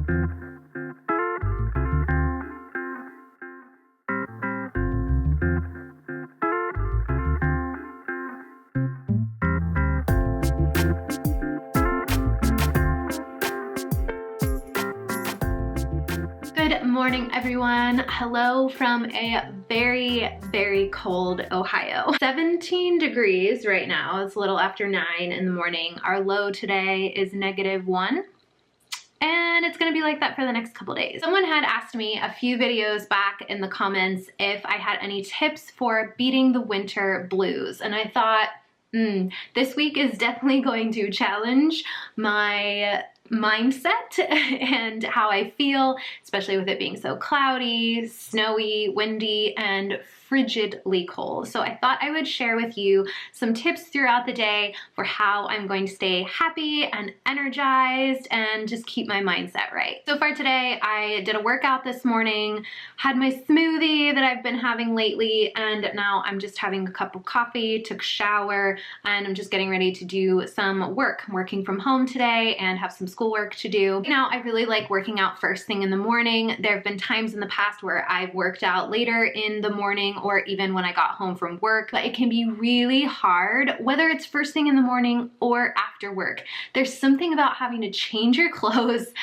Good morning, everyone. Hello from a very, very cold Ohio. 17 degrees right now. It's a little after 9 in the morning. Our low today is -1. And it's gonna be like that for the next couple days. Someone had asked me a few videos back in the comments if I had any tips for beating the winter blues. And I thought, this week is definitely going to challenge my mindset and how I feel, especially with it being so cloudy, snowy, windy, and frigidly cold. So I thought I would share with you some tips throughout the day for how I'm going to stay happy and energized and just keep my mindset right. So far today, I did a workout this morning, had my smoothie that I've been having lately, and now I'm just having a cup of coffee, took a shower, and I'm just getting ready to do some work. I'm working from home today and have some schoolwork to do. Now, I really like working out first thing in the morning. There have been times in the past where I've worked out later in the morning or even when I got home from work, but it can be really hard, whether it's first thing in the morning or after work. There's something about having to change your clothes,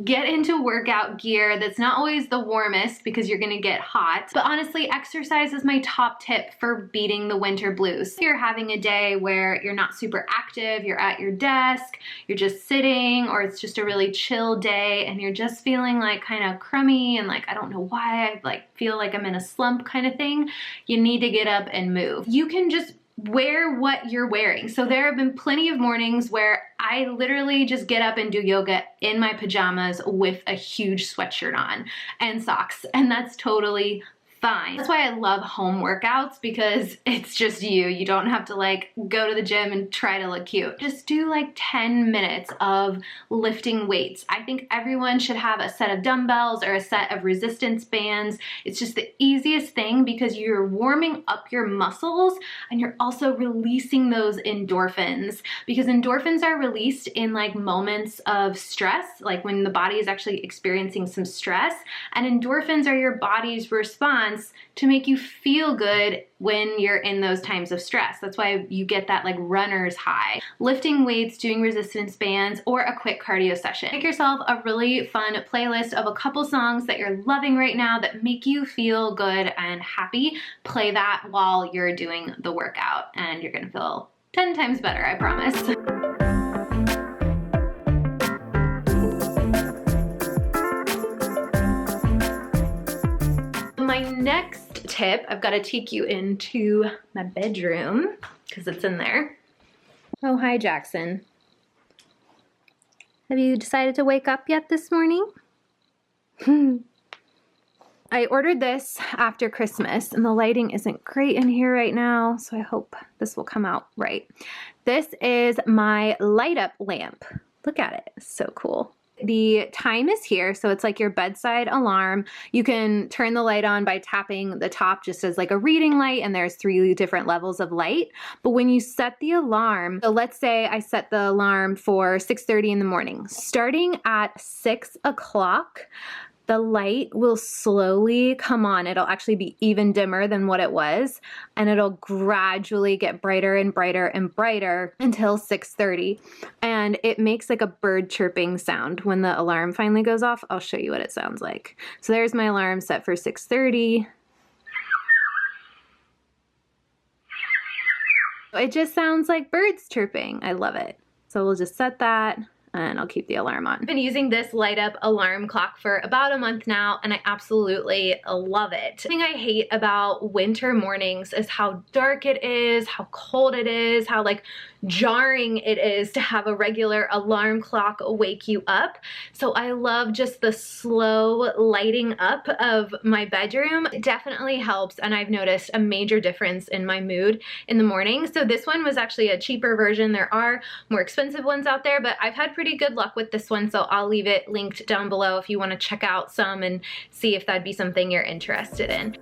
get into workout gear that's not always the warmest because you're gonna get hot. But honestly, exercise is my top tip for beating the winter blues. If you're having a day where you're not super active, you're at your desk, you're just sitting, or it's just a really chill day and you're just feeling like kind of crummy and like, I don't know why, I feel like I'm in a slump kind of thing, you need to get up and move. You can just wear what you're wearing. So there have been plenty of mornings where I literally just get up and do yoga in my pajamas with a huge sweatshirt on and socks, and that's totally fine. That's why I love home workouts, because it's just you. You don't have to go to the gym and try to look cute. Just do 10 minutes of lifting weights. I think everyone should have a set of dumbbells or a set of resistance bands. It's just the easiest thing because you're warming up your muscles and you're also releasing those endorphins, because endorphins are released in moments of stress, like when the body is actually experiencing some stress, and endorphins are your body's response to make you feel good when you're in those times of stress. That's why you get that runner's high. Lifting weights, doing resistance bands, or a quick cardio session. Make yourself a really fun playlist of a couple songs that you're loving right now that make you feel good and happy. Play that while you're doing the workout and you're gonna feel 10 times better, I promise. My next tip, I've got to take you into my bedroom because it's in there. Oh, hi, Jackson. Have you decided to wake up yet this morning? I ordered this after Christmas and the lighting isn't great in here right now, so I hope this will come out right. This is my light up lamp. Look at it, it's so cool. The time is here, so it's like your bedside alarm. You can turn the light on by tapping the top just as a reading light, and there's 3 different levels of light. But when you set the alarm, so let's say I set the alarm for 6:30 in the morning. Starting at 6 o'clock, the light will slowly come on. It'll actually be even dimmer than what it was, and it'll gradually get brighter and brighter and brighter until 6:30. And it makes a bird chirping sound when the alarm finally goes off. I'll show you what it sounds like. So there's my alarm set for 6:30. It just sounds like birds chirping. I love it. So we'll just set that, and I'll keep the alarm on. I've been using this light up alarm clock for about a month now, and I absolutely love it. The thing I hate about winter mornings is how dark it is, how cold it is, how jarring it is to have a regular alarm clock wake you up. So I love just the slow lighting up of my bedroom. It definitely helps, and I've noticed a major difference in my mood in the morning. So this one was actually a cheaper version. There are more expensive ones out there, but I've had pretty good luck with this one, so I'll leave it linked down below if you want to check out some and see if that'd be something you're interested in.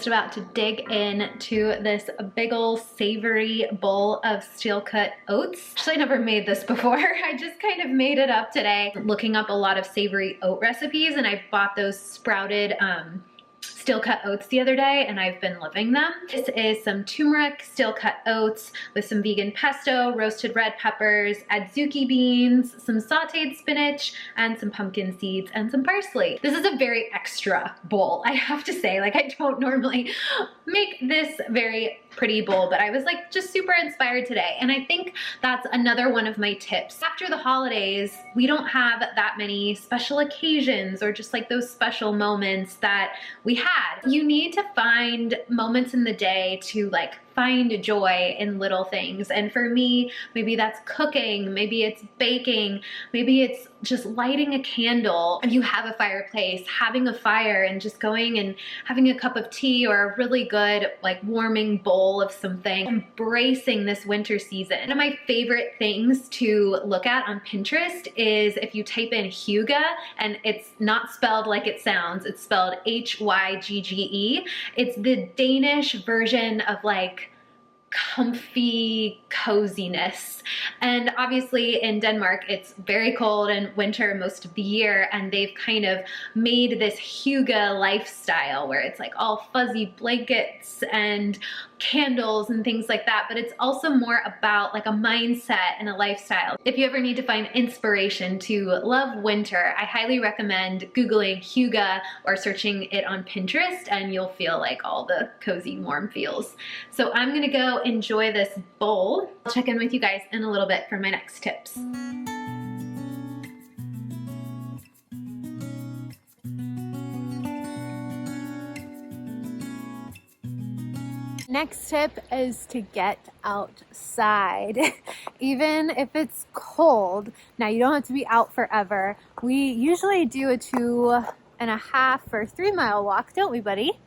just about to dig into this big ol' savory bowl of steel cut oats. Actually, I never made this before. I just kind of made it up today, looking up a lot of savory oat recipes, and I bought those sprouted steel cut oats the other day, and I've been loving them. This is some turmeric steel cut oats with some vegan pesto, roasted red peppers, adzuki beans, some sauteed spinach, and some pumpkin seeds and some parsley. This is a very extra bowl, I have to say. Like, I don't normally make this very pretty bowl, but I was like just super inspired today. And I think that's another one of my tips. After the holidays, we don't have that many special occasions or just like those special moments that we had. You need to find moments in the day to like find joy in little things. And for me, maybe that's cooking, maybe it's baking, maybe it's just lighting a candle. If you have a fireplace, having a fire and just going and having a cup of tea or a really good like warming bowl of something, embracing this winter season. One of my favorite things to look at on Pinterest is if you type in hygge, and it's not spelled like it sounds, it's spelled Hygge. It's the Danish version of like comfy coziness. And obviously in Denmark, it's very cold and winter most of the year, and they've kind of made this hygge lifestyle where it's like all fuzzy blankets and candles and things like that, but it's also more about like a mindset and a lifestyle. If you ever need to find inspiration to love winter, I highly recommend Googling hygge or searching it on Pinterest, and you'll feel like all the cozy warm feels. So I'm gonna go enjoy this bowl. I'll check in with you guys in a little bit for my next tips. Next tip is to get outside, even if it's cold. Now, you don't have to be out forever. We usually do a 2.5 or 3 mile walk, don't we, buddy?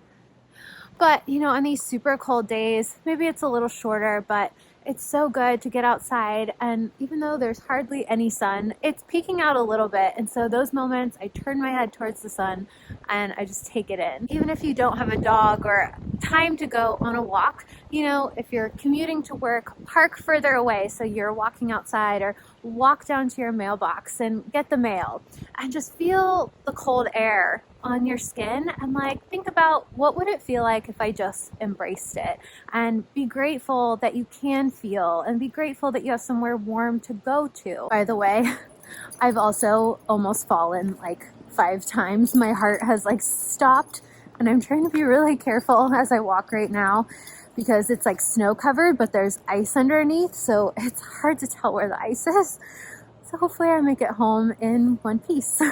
But, you know, on these super cold days, maybe it's a little shorter, but it's so good to get outside. And even though there's hardly any sun, it's peeking out a little bit. And so those moments, I turn my head towards the sun and I just take it in. Even if you don't have a dog or time to go on a walk, you know, if you're commuting to work, park further away so you're walking outside, or walk down to your mailbox and get the mail and just feel the cold air on your skin, and like think about what would it feel like if I just embraced it, and be grateful that you can feel, and be grateful that you have somewhere warm to go to. By the way, I've also almost fallen like 5 times. My heart has like stopped, and I'm trying to be really careful as I walk right now because it's like snow covered, but there's ice underneath, so it's hard to tell where the ice is. So hopefully I make it home in one piece.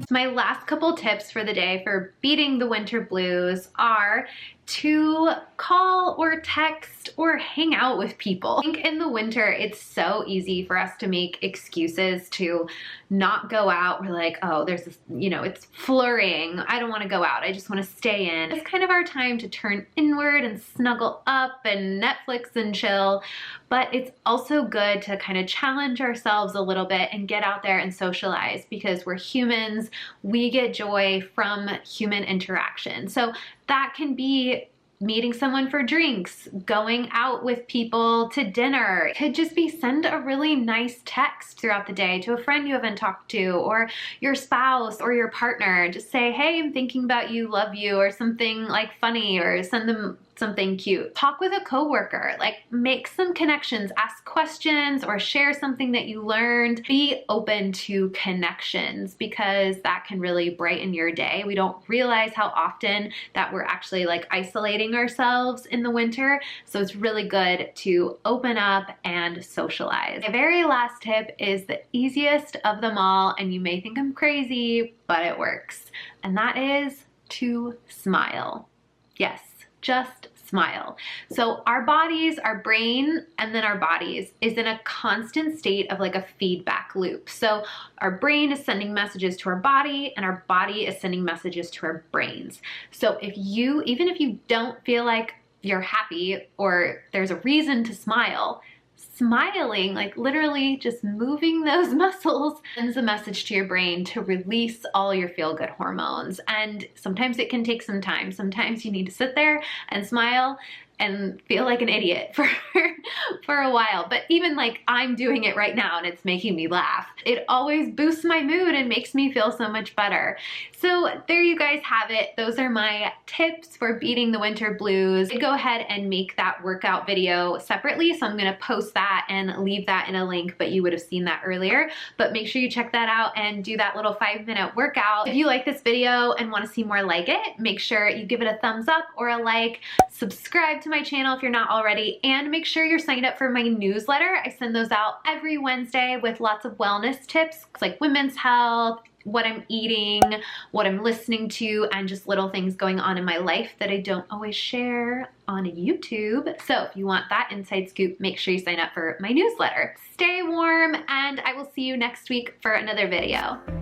My last couple tips for the day for beating the winter blues are to call or text or hang out with people. I think in the winter, it's so easy for us to make excuses to not go out. We're like, oh, there's this, you know, it's flurrying. I don't want to go out. I just want to stay in. It's kind of our time to turn inward and snuggle up and Netflix and chill. But it's also good to kind of challenge ourselves a little bit and get out there and socialize, because we're humans. We get joy from human interaction. So that can be meeting someone for drinks, going out with people to dinner. It could just be send a really nice text throughout the day to a friend you haven't talked to, or your spouse or your partner. Just say, hey, I'm thinking about you, love you, or something like funny, or send them something cute. Talk with a coworker, like make some connections, ask questions, or share something that you learned. Be open to connections, because that can really brighten your day. We don't realize how often that we're actually like isolating ourselves in the winter. So it's really good to open up and socialize. My very last tip is the easiest of them all, and you may think I'm crazy, but it works. And that is to smile. Yes, just smile. So our bodies, our brain, and then our bodies is in a constant state of like a feedback loop. So our brain is sending messages to our body, and our body is sending messages to our brains. So even if you don't feel like you're happy or there's a reason to smile, smiling, like literally just moving those muscles, sends a message to your brain to release all your feel-good hormones. And sometimes it can take some time. Sometimes you need to sit there and smile and feel like an idiot for a while. But even like I'm doing it right now and it's making me laugh. It always boosts my mood and makes me feel so much better. So there you guys have it. Those are my tips for beating the winter blues. Go ahead and make that workout video separately. So I'm gonna post that and leave that in a link, but you would have seen that earlier. But make sure you check that out and do that little 5-minute workout. If you like this video and wanna see more like it, make sure you give it a thumbs up or a like, subscribe to my channel if you're not already, and make sure you're signed up for my newsletter. I send those out every Wednesday with lots of wellness tips like women's health, what I'm eating, what I'm listening to, and just little things going on in my life that I don't always share on YouTube. So if you want that inside scoop, make sure you sign up for my newsletter. Stay warm, and I will see you next week for another video.